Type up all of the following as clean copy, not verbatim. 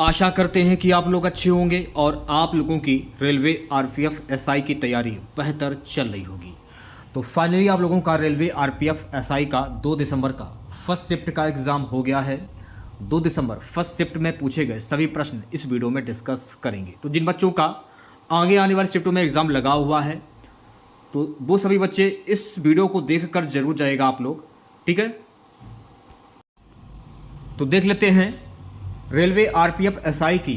आशा करते हैं कि आप लोग अच्छे होंगे और आप लोगों की रेलवे आरपीएफ एसआई की तैयारी बेहतर चल रही होगी। तो फाइनली आप लोगों का रेलवे आरपीएफ एसआई का 2 दिसंबर का फर्स्ट शिफ्ट का एग्ज़ाम हो गया है। 2 दिसंबर फर्स्ट शिफ्ट में पूछे गए सभी प्रश्न इस वीडियो में डिस्कस करेंगे। तो जिन बच्चों का आगे आने वाली शिफ्टों में एग्ज़ाम लगा हुआ है तो वो सभी बच्चे इस वीडियो को देखकर जरूर जाएगा आप लोग, ठीक है। तो देख लेते हैं रेलवे आरपीएफ एसआई की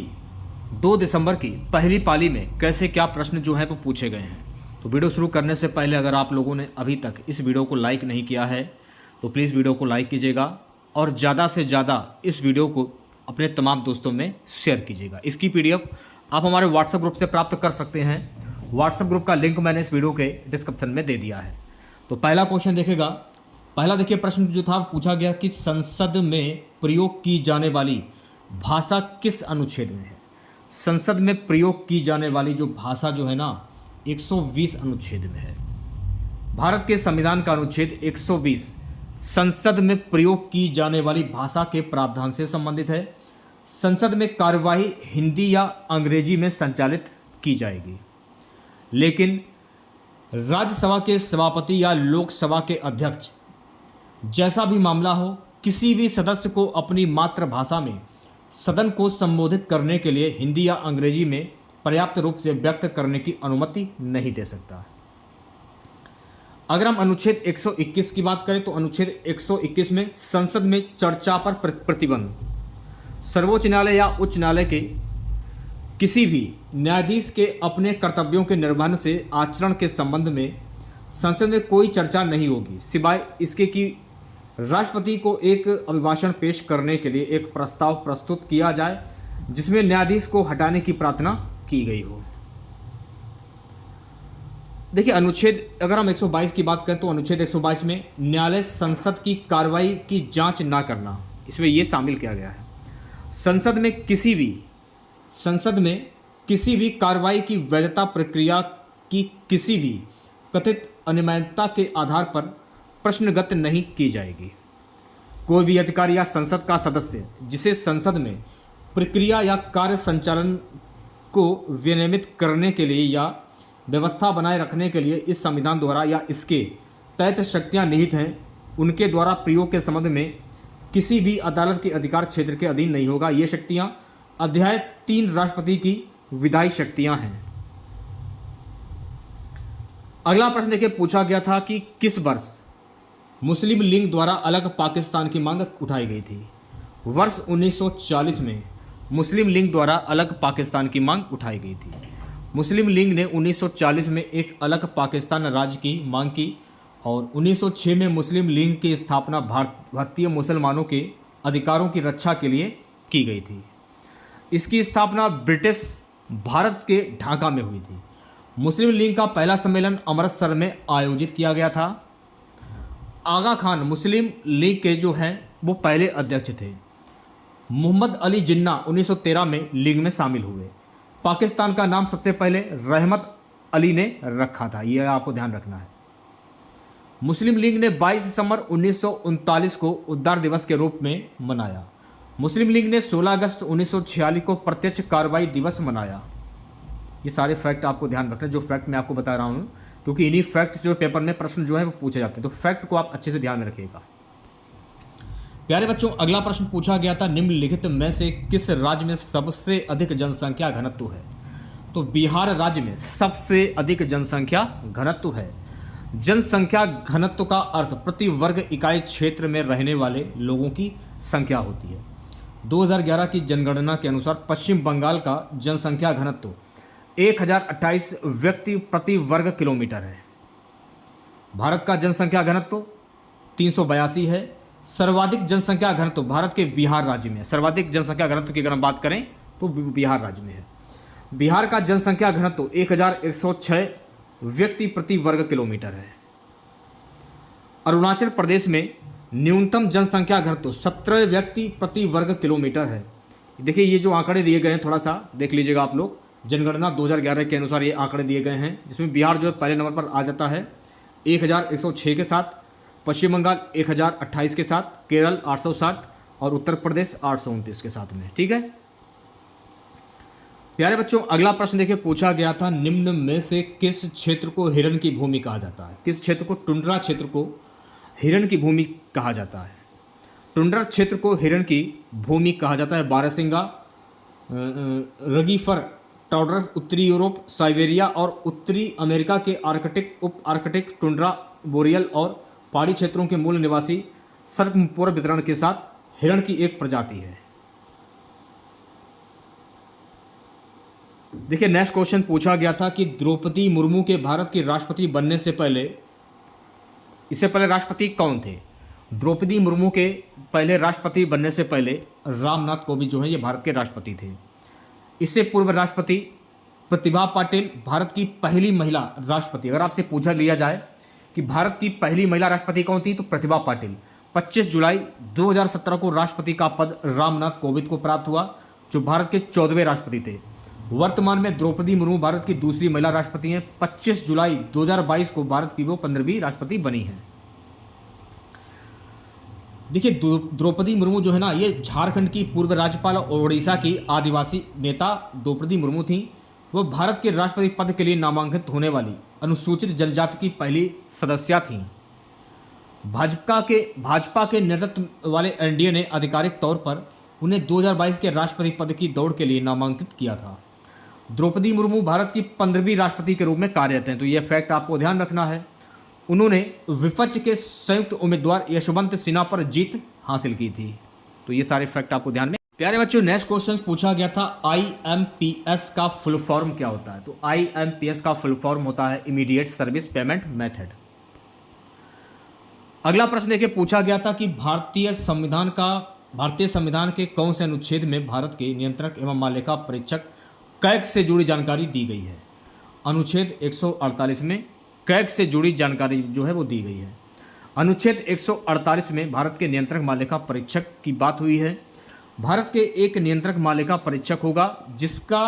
2 दिसंबर की पहली पाली में कैसे क्या प्रश्न जो है वो पूछे गए हैं। तो वीडियो शुरू करने से पहले अगर आप लोगों ने अभी तक इस वीडियो को लाइक नहीं किया है तो प्लीज़ वीडियो को लाइक कीजिएगा और ज़्यादा से ज़्यादा इस वीडियो को अपने तमाम दोस्तों में शेयर कीजिएगा। इसकी पीडीएफ आप हमारे व्हाट्सएप ग्रुप से प्राप्त कर सकते हैं। व्हाट्सएप ग्रुप का लिंक मैंने इस वीडियो के डिस्क्रिप्शन में दे दिया है। तो पहला क्वेश्चन देखेगा। पहला देखिए प्रश्न जो था पूछा गया कि संसद में प्रयोग की जाने वाली भाषा किस अनुच्छेद में है। संसद में प्रयोग की जाने वाली जो भाषा जो है ना 120 अनुच्छेद में है। भारत के संविधान का अनुच्छेद 120 संसद में प्रयोग की जाने वाली भाषा के प्रावधान से संबंधित है। संसद में कार्यवाही हिंदी या अंग्रेजी में संचालित की जाएगी, लेकिन राज्यसभा के सभापति या लोकसभा के अध्यक्ष जैसा भी मामला हो, किसी भी सदस्य को अपनी मातृभाषा में सदन को संबोधित करने के लिए हिंदी या अंग्रेजी में पर्याप्त रूप से व्यक्त करने की अनुमति नहीं दे सकता। अगर हम अनुच्छेद 121 की बात करें तो अनुच्छेद 121 में संसद में चर्चा पर प्रतिबंध, सर्वोच्च न्यायालय या उच्च न्यायालय के किसी भी न्यायाधीश के अपने कर्तव्यों के निर्वहन से आचरण के संबंध में संसद में कोई चर्चा नहीं होगी, सिवाय इसके कि राष्ट्रपति को एक अभिभाषण पेश करने के लिए एक प्रस्ताव प्रस्तुत किया जाए जिसमें न्यायाधीश को हटाने की प्रार्थना की गई हो। देखिए अनुच्छेद अगर हम 122 की बात करें तो अनुच्छेद 122 में न्यायालय संसद की कार्रवाई की जांच ना करना, इसमें यह शामिल किया गया है। संसद में किसी भी कार्रवाई की वैधता प्रक्रिया की किसी भी कथित अनियमितता के आधार पर प्रश्नगत नहीं की जाएगी। कोई भी अधिकारी या संसद का सदस्य जिसे संसद में प्रक्रिया या कार्य संचालन को विनियमित करने के लिए या व्यवस्था बनाए रखने के लिए इस संविधान द्वारा या इसके तहत शक्तियां निहित हैं, उनके द्वारा प्रयोग के संबंध में किसी भी अदालत के अधिकार क्षेत्र के अधीन नहीं होगा। ये शक्तियां अध्याय 3 राष्ट्रपति की विधायी शक्तियां हैं। अगला प्रश्न देखिए पूछा गया था कि किस वर्ष मुस्लिम लीग द्वारा अलग पाकिस्तान की मांग उठाई गई थी। वर्ष 1940 में मुस्लिम लीग द्वारा अलग पाकिस्तान की मांग उठाई गई थी। मुस्लिम लीग ने 1940 में एक अलग पाकिस्तान राज्य की मांग की और 1906 में मुस्लिम लीग की स्थापना भारतीय मुसलमानों के अधिकारों की रक्षा के लिए की गई थी। इसकी स्थापना ब्रिटिश भारत के ढाका में हुई थी। मुस्लिम लीग का पहला सम्मेलन अमृतसर में आयोजित किया गया था। आगा खान मुस्लिम लीग के जो हैं वो पहले अध्यक्ष थे। मोहम्मद अली जिन्ना 1913 में लीग में शामिल हुए। पाकिस्तान का नाम सबसे पहले रहमत अली ने रखा था, यह आपको ध्यान रखना है। मुस्लिम लीग ने 22 दिसंबर 1939 को उद्धार दिवस के रूप में मनाया। मुस्लिम लीग ने 16 अगस्त 1946 को प्रत्यक्ष कार्रवाई दिवस मनाया। ये सारे फैक्ट आपको ध्यान रखना है जो फैक्ट मैं आपको बता रहा हूँ, क्योंकि इन्हीं फैक्ट जो पेपर में प्रश्न जो है वो पूछे जाते हैं। तो फैक्ट को आप अच्छे से ध्यान में रखिएगा। प्यारे बच्चों, अगला प्रश्न पूछा गया था निम्नलिखित में से किस राज्य में सबसे अधिक जनसंख्या घनत्व है। तो बिहार राज्य में सबसे अधिक जनसंख्या घनत्व है। जनसंख्या घनत्व का अर्थ प्रति वर्ग इकाई क्षेत्र में रहने वाले लोगों की संख्या होती है। 2011 की जनगणना के अनुसार पश्चिम बंगाल का जनसंख्या घनत्व 1028 व्यक्ति प्रति वर्ग किलोमीटर है। भारत का जनसंख्या घनत्व 382 है। सर्वाधिक जनसंख्या घनत्व भारत के बिहार राज्य में है। सर्वाधिक जनसंख्या घनत्व की अगर हम बात करें तो बिहार राज्य में है। बिहार का जनसंख्या घनत्व 1106 व्यक्ति प्रति वर्ग किलोमीटर है। अरुणाचल प्रदेश में न्यूनतम जनसंख्या घनत्व 17 व्यक्ति प्रति वर्ग किलोमीटर है। देखिए ये जो आंकड़े दिए गए हैं थोड़ा सा देख लीजिएगा आप लोग। जनगणना 2011 के अनुसार ये आंकड़े दिए गए हैं, जिसमें बिहार जो है पहले नंबर पर आ जाता है 1106 के साथ, पश्चिम बंगाल 1028 के साथ, केरल 860 और उत्तर प्रदेश 829 के साथ में। ठीक है, प्यारे बच्चों, अगला प्रश्न देखिए पूछा गया था, निम्न में से किस क्षेत्र को हिरण की भूमि कहा जाता है? किस क्षेत्र को, टुंड्रा क्षेत्र को हिरण की भूमि कहा जाता है? टुंड्रा क्षेत्र को हिरण की भूमि कहा जाता है। बारहसिंगा, रगीफर, टॉडरस, उत्तरी यूरोप, साइबेरिया और उत्तरी अमेरिका के आर्कटिक, उप आर्कटिक, टुंड्रा, बोरियल और पहाड़ी क्षेत्रों के मूल निवासी सर्गपूर्ण वितरण के साथ हिरण की एक प्रजाति है। देखिए नेक्स्ट क्वेश्चन पूछा गया था कि द्रौपदी मुर्मू के भारत की राष्ट्रपति बनने से पहले, इससे पहले राष्ट्रपति कौन थे? द्रौपदी मुर्मू के पहले राष्ट्रपति बनने से पहले रामनाथ कोविंद जो है ये भारत के राष्ट्रपति थे। इससे पूर्व राष्ट्रपति प्रतिभा पाटिल भारत की पहली महिला राष्ट्रपति। अगर आपसे पूछा लिया जाए कि भारत की पहली महिला राष्ट्रपति कौन थी, तो प्रतिभा पाटिल। 25 जुलाई 2017 को राष्ट्रपति का पद रामनाथ कोविंद को प्राप्त हुआ, जो भारत के 14वें राष्ट्रपति थे। वर्तमान में द्रौपदी मुर्मू भारत की दूसरी महिला राष्ट्रपति हैं। 25 जुलाई 2022 को भारत की वो 15वीं राष्ट्रपति बनी हैं। देखिए द्रौपदी मुर्मू जो है ना, ये झारखंड की पूर्व राज्यपाल और ओडिशा की आदिवासी नेता द्रौपदी मुर्मू थी। वह भारत के राष्ट्रपति पद के लिए नामांकित होने वाली अनुसूचित जनजाति की पहली सदस्य थीं। भाजपा के नेतृत्व वाले एनडीए ने आधिकारिक तौर पर उन्हें 2022 के राष्ट्रपति पद की दौड़ के लिए नामांकित किया था। द्रौपदी मुर्मू भारत की 15वीं राष्ट्रपति के रूप में कार्यरत हैं, तो यह फैक्ट आपको ध्यान रखना है। उन्होंने विपक्ष के संयुक्त उम्मीदवार यशवंत सिन्हा पर जीत हासिल की थी। तो ये सारे फैक्ट आपको ध्यान में। प्यारे बच्चों, नेक्स्ट क्वेश्चन पूछा गया था, IMPS का फुल फॉर्म क्या होता है? तो IMPS का फुल फॉर्म होता है इमीडिएट सर्विस पेमेंट मेथड। अगला प्रश्न देखिए पूछा गया था कि भारतीय संविधान के कौन से अनुच्छेद में भारत के नियंत्रक एवं मालिका परीक्षक कैग से जुड़ी जानकारी दी गई है? अनुच्छेद 148 में कैग से जुड़ी जानकारी जो है वो दी गई है। अनुच्छेद 148 में भारत के नियंत्रक मालिका परीक्षक की बात हुई है। भारत के एक नियंत्रक मालिका परीक्षक होगा जिसका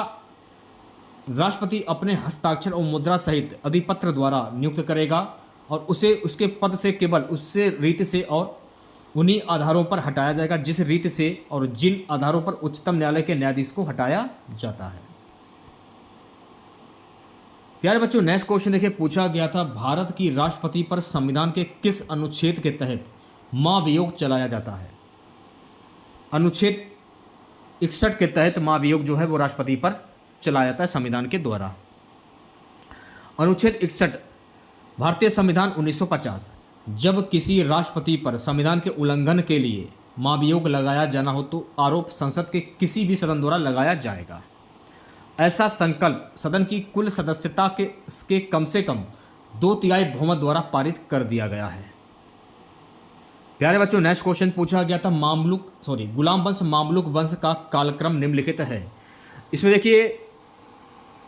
राष्ट्रपति अपने हस्ताक्षर और मुद्रा सहित अधिपत्र द्वारा नियुक्त करेगा और उसे उसके पद से केवल उससे रीति से और उन्हीं आधारों पर हटाया जाएगा जिस रीति से और जिन आधारों पर उच्चतम न्यायालय के न्यायाधीश को हटाया जाता है। प्यारे बच्चों, नेक्स्ट क्वेश्चन देखिए पूछा गया था, भारत की राष्ट्रपति पर संविधान के किस अनुच्छेद के तहत महाभियोग चलाया जाता है? अनुच्छेद 61 के तहत महाभियोग जो है वो राष्ट्रपति पर चलाया जाता है संविधान के द्वारा। अनुच्छेद 61 भारतीय संविधान 1950, जब किसी राष्ट्रपति पर संविधान के उल्लंघन के लिए महाभियोग लगाया जाना हो तो आरोप संसद के किसी भी सदन द्वारा लगाया जाएगा। ऐसा संकल्प सदन की कुल सदस्यता के कम से कम 2/3 बहुमत द्वारा पारित कर दिया गया है। प्यारे बच्चों, नेक्स्ट क्वेश्चन पूछा गया था, गुलाम वंश मामलुक वंश का कालक्रम निम्नलिखित है। इसमें देखिए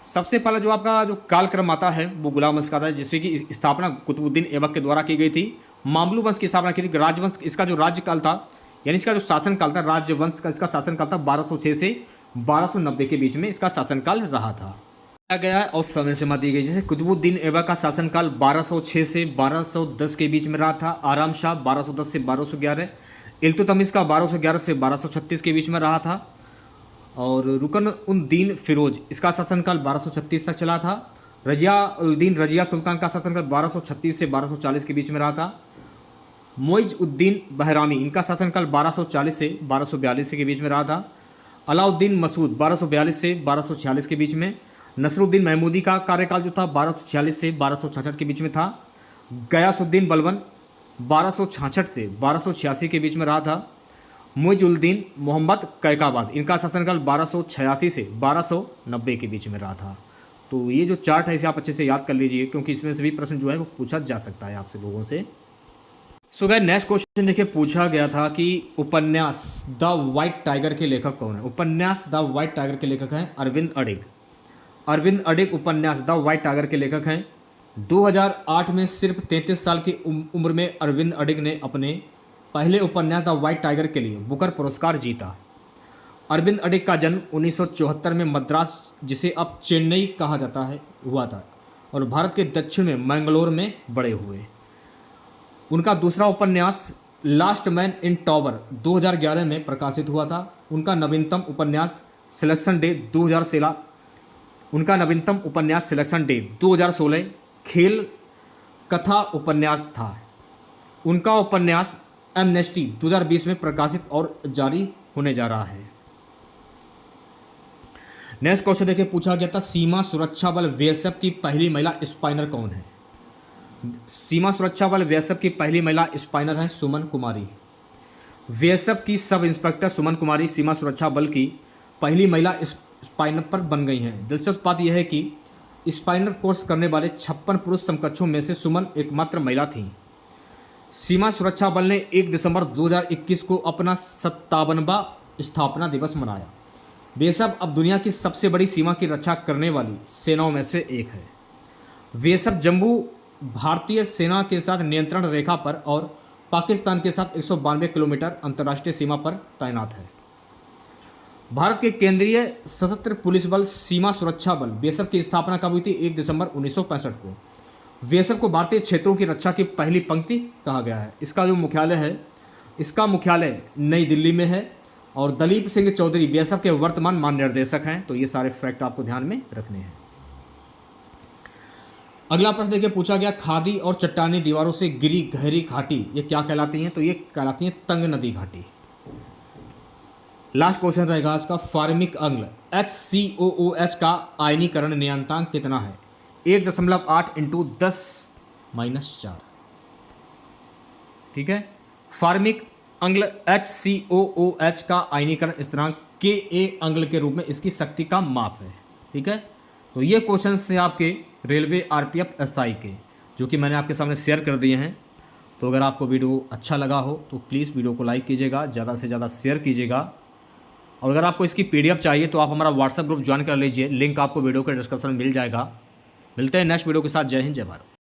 सबसे पहला जो आपका जो कालक्रम आता है वो गुलाम वंश का था, जिसकी की स्थापना कुतुबुद्दीन ऐबक के द्वारा की गई थी। मामलुक वंश की स्थापना की थी। राजवंश, इसका जो राज्यकाल था यानी इसका जो शासनकाल था, राजवंश का इसका शासनकाल था 1206 से 1290 के बीच में इसका शासनकाल रहा था गया है और समय सीमा दी गई। जैसे कुतुबुद्दीन ऐबक का शासनकाल 1206 से 1210 के बीच में रहा था। आराम शाह 1210 से 1211, इल्तुतमिश का 1211 से 1236 के बीच में रहा था और रुकन उन दीन फिरोज इसका शासनकाल 1236 तक चला था। रजिया सुल्तान का शासनकाल 1236 से 1240 के बीच में रहा था। मोइज उद्दीन बहरामी इनका शासनकाल 1240 से 1242 के बीच में रहा था। अलाउद्दीन मसूद 1242 से 1246 के बीच में। नसरुद्दीन महमूदी का कार्यकाल जो था 1246 से 1266 के बीच में था। गयासुद्दीन बलबन 1266 से 1286 के बीच में रहा था। मुइजुद्दीन मोहम्मद कैकाबाद इनका शासनकाल 1286 से 1290 के बीच में रहा था। तो ये जो चार्ट है इसे आप अच्छे से याद कर लीजिए क्योंकि इसमें से भी प्रश्न जो है वो पूछा जा सकता है आपसे लोगों से। सो गाइस, नेक्स्ट क्वेश्चन देखिए पूछा गया था कि उपन्यास द व्हाइट टाइगर के लेखक कौन है? उपन्यास द व्हाइट टाइगर के लेखक हैं अरविंद अडिग। अरविंद अडिग उपन्यास द व्हाइट टाइगर के लेखक हैं। 2008 में सिर्फ 33 साल की उम्र में अरविंद अडिग ने अपने पहले उपन्यास द व्हाइट टाइगर के लिए बुकर पुरस्कार जीता। अरविंद अडिग का जन्म 1974 में मद्रास, जिसे अब चेन्नई कहा जाता है, हुआ था और भारत के दक्षिण में मैंगलोर में बड़े हुए। उनका दूसरा उपन्यास लास्ट मैन इन टॉवर 2011 में प्रकाशित हुआ था। उनका नवीनतम उपन्यास सिलेक्शन डे उनका नवीनतम उपन्यास सिलेक्शन डे 2016 खेल कथा उपन्यास था। उनका उपन्यास एमनेस्टी 2020 में प्रकाशित और जारी होने जा रहा है। नेक्स्ट क्वेश्चन देखिए, पूछा गया था सीमा सुरक्षा बल बीएसएफ की पहली महिला स्पाइनर कौन है। सीमा सुरक्षा बल बीएसएफ की पहली महिला स्पाइनर है सुमन कुमारी। बीएसएफ की सब इंस्पेक्टर सुमन कुमारी सीमा सुरक्षा बल की पहली महिला स्पाइनर पर बन गई हैं। दिलचस्प बात यह है कि स्पाइनर कोर्स करने वाले 56 पुरुष समकक्षों में से सुमन एकमात्र महिला थीं। सीमा सुरक्षा बल ने 1 दिसंबर 2021 को अपना 57वां स्थापना दिवस मनाया। बीएसएफ अब दुनिया की सबसे बड़ी सीमा की रक्षा करने वाली सेनाओं में से एक है। बीएसएफ जम्मू भारतीय सेना के साथ नियंत्रण रेखा पर और पाकिस्तान के साथ 192 किलोमीटर अंतर्राष्ट्रीय सीमा पर तैनात है। भारत के केंद्रीय सशस्त्र पुलिस बल सीमा सुरक्षा बल बीएसएफ की स्थापना कब हुई थी? 1 दिसंबर 1965 को। बीएसएफ को भारतीय क्षेत्रों की रक्षा की पहली पंक्ति कहा गया है। इसका जो मुख्यालय है, इसका मुख्यालय नई दिल्ली में है और दलीप सिंह चौधरी बीएसएफ के वर्तमान महानिर्देशक हैं। तो ये सारे फैक्ट आपको ध्यान में रखने हैं। अगला प्रश्न देखिए, पूछा गया खादी और चट्टानी दीवारों से गिरी गहरी घाटी ये क्या कहलाती हैं? तो ये कहलाती हैं तंग नदी घाटी। लास्ट क्वेश्चन रहेगा इसका, फार्मिक अम्ल HCOOH का आयनीकरण नियतांक कितना है? 1.8 × 10⁻⁴। ठीक है, फार्मिक अम्ल HCOOH का आयनीकरण स्थिरांक Ka अम्ल के रूप में इसकी शक्ति का माप है। ठीक है, तो ये क्वेश्चंस थे आपके रेलवे RPF SI के, जो कि मैंने आपके सामने शेयर कर दिए हैं। तो अगर आपको वीडियो अच्छा लगा हो तो प्लीज़ वीडियो को लाइक कीजिएगा, ज़्यादा से ज़्यादा शेयर कीजिएगा। और अगर आपको इसकी PDF चाहिए तो आप हमारा व्हाट्सएप ग्रुप ज्वाइन कर लीजिए, लिंक आपको वीडियो के डिस्क्रिप्शन में मिल जाएगा। मिलते हैं नेक्स्ट वीडियो के साथ। जय हिंद, जय भारत।